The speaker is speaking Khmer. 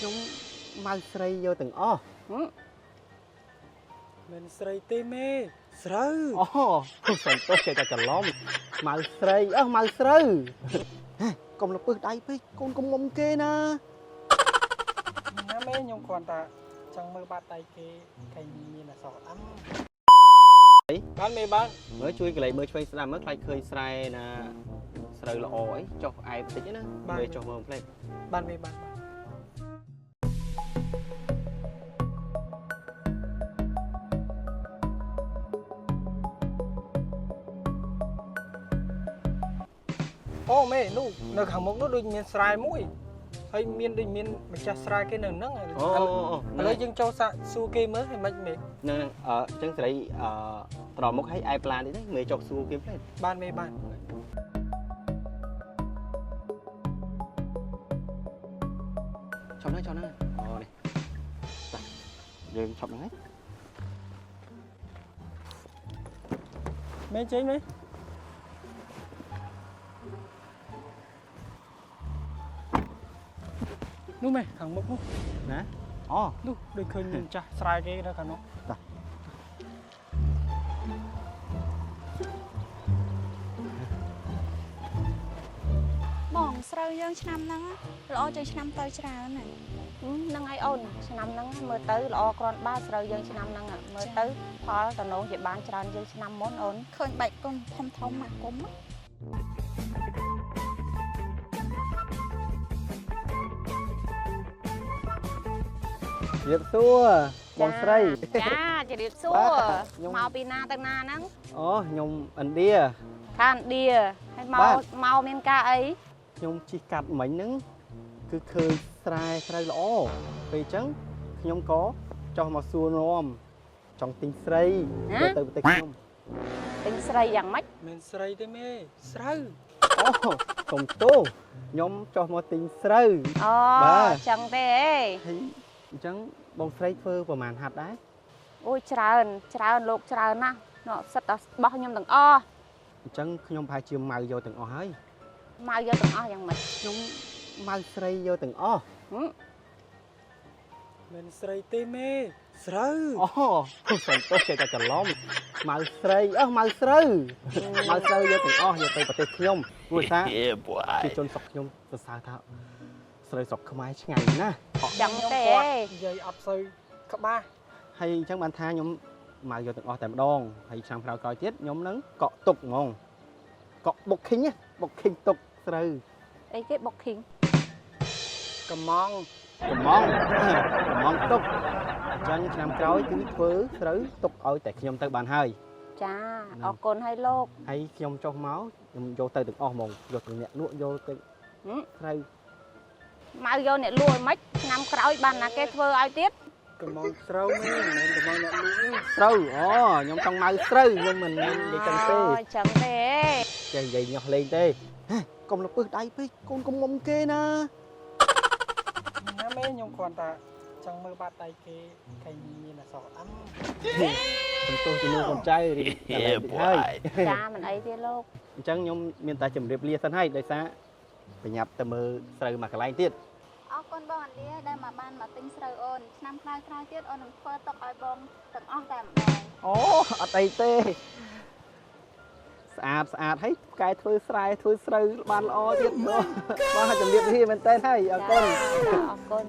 ខ្ញុំម៉ៅស្រីយកទាំងអស់មិនស្រីទេមេស្រូវអូសន្ទុះចេះតែច្រឡំម៉ៅស្រីម៉ៅស្រូវកុំលពឹសដៃពេកកូនកុំងុំគេណាណាមេខ្ញុំគ្រាន់តែចង់មើលបាតដៃគេគេមានអសរអំបានមេបានមើលជួយកន្លែងមើលឆ្វេងស្ដាំមើលខ្លាចឃើញស្រែណាស្រូវល្អអីចុះឯបន្តិចណាមើលចុះមើលផ្លេចបានមេបានអូមេនោះនៅខាងមុខនោះដូចមានស្រែមួយហើយមានដូចមានម្ចាស់ស្រែគេនៅហ្នឹងឥឡូវយើងចូលសាកសួរគេមើលឲ្យមិនមេហ្នឹងអញ្ចឹងសេរីត្រមុខឲ្យឯប្លាននេះមេចុះសួរគេផ្លេចបានមេបានឈប់ណានេះតាយើងឈប់ហ្នឹងហើយមេចេញមេនោះមេខាងមុខនោះណានោះដូចឃើញមានចាស់ស្រែគេនៅខាងនោះបងស្រូវយើងឆ្នាំហ្នឹងល្អជាងឆ្នាំទៅច្រើនណាស់ហ្នឹងហើយអូនឆ្នាំហ្នឹងមើលទៅល្អគ្រាន់បើស្រូវយើងឆ្នាំហ្នឹងមើលទៅផលតំណងជាបានច្រើនយើងឆ្នាំមុនអូនឃើញបែកគុំធំមកគុំជម្រាបសួរបងស្រីចាជម្រាបសួរមកពីណាទៅណាហ្នឹងខ្ញុំឥណ្ឌាខាងឥណ្ឌាហើយមកមានការអីខ្ញុំជិះកាត់មិញហ្នឹងគឺឃើញស្រែស្រូវល្អពេលអញ្ចឹងខ្ញុំក៏ចុះមកសួរនាំចង់ទិញស្រីទៅប្រទេសខ្ញុំទិញស្រីយ៉ាងម៉េចមិនស្រីទេមេស្រូវកុំទោសខ្ញុំចុះមកទិញស្រូវបាទចឹងទេហីអញ្ចឹងបងស្រីធ្វើប្រហែលហាត់ដែរអូយច្រើនលោកច្រើនណាស់សិតតែបោះខ្ញុំទាំងអស់អញ្ចឹងខ្ញុំប្រហែលជាម៉ៅយកទាំងអស់ហើយម៉ៅយកទាំងអស់យ៉ាងម៉េចខ្ញុំម៉ៅស្រីយកទាំងអស់មិនស្រីទេមេស្រូវសន្ទុះចេះតែច្រឡំម៉ៅស្រីម៉ៅស្រូវយកទាំងអស់យកទៅប្រទេសខ្ញុំព្រោះថាជាជនស្រុកខ្ញុំសរសើរថាស្រូវស្រុកខ្មែរឆ្ងាញ់ណាស់ចឹងទេនិយាយអត់សូវក្បាស់ហើយអញ្ចឹងបានថាខ្ញុំម៉ៅយកទាំងអស់តែម្ដងហើយឆ្នាំក្រោយទៀតខ្ញុំនឹងកក់ទុកហ្មងកក់បុកឃីងទុកស្រូវអីគេបុកឃីងកំងទុកអញ្ចឹងឆ្នាំក្រោយគឺធ្វើស្រូវទុកឲ្យតែខ្ញុំទៅបានហើយចាអរគុណឲ្យលោកហើយខ្ញុំចុះមកខ្ញុំយកទៅទាំងអស់ហ្មងយកទៅអ្នកលក់យកទៅស្រូវម៉ៅយកអ្នកលក់ឲ្យម៉េចឆ្នាំក្រោយបានណាគេធ្វើឲ្យទៀតកំងស្រូវមិនមែនកំងអ្នកលក់ទេស្រូវខ្ញុំចង់ម៉ៅស្រូវខ្ញុំមិននិយាយចឹងទេចឹងទេចេះនិយាយញាស់លេងទេកុំលពឹសដៃពេកកូនកុំងុំគេណាណាមេខ្ញុំគ្រាន់តែចង់មើលបាតដៃគេគេមានអសរអំសំទោសជាមួយកូនចៅរីកន្លែងតិចហើយចាមិនអីទេលោកអញ្ចឹងខ្ញុំមានតែជម្រាបលាសិនហើយដោយសារប្រញាប់ទៅមើលស្រូវមកកន្លែងទៀតអរគុណបងឥណ្ឌាដែលបានមកទិញស្រូវអូនឆ្នាំក្រោយទៀតអូននឹងធ្វើទុកឲ្យបងទាំងអស់តែម្ដងអត់អីទេស្អាតហើយកែធ្វើស្រែធ្វើស្រូវបានល្អទៀតបងជម្រាបលាមែនតើហើយអរគុណ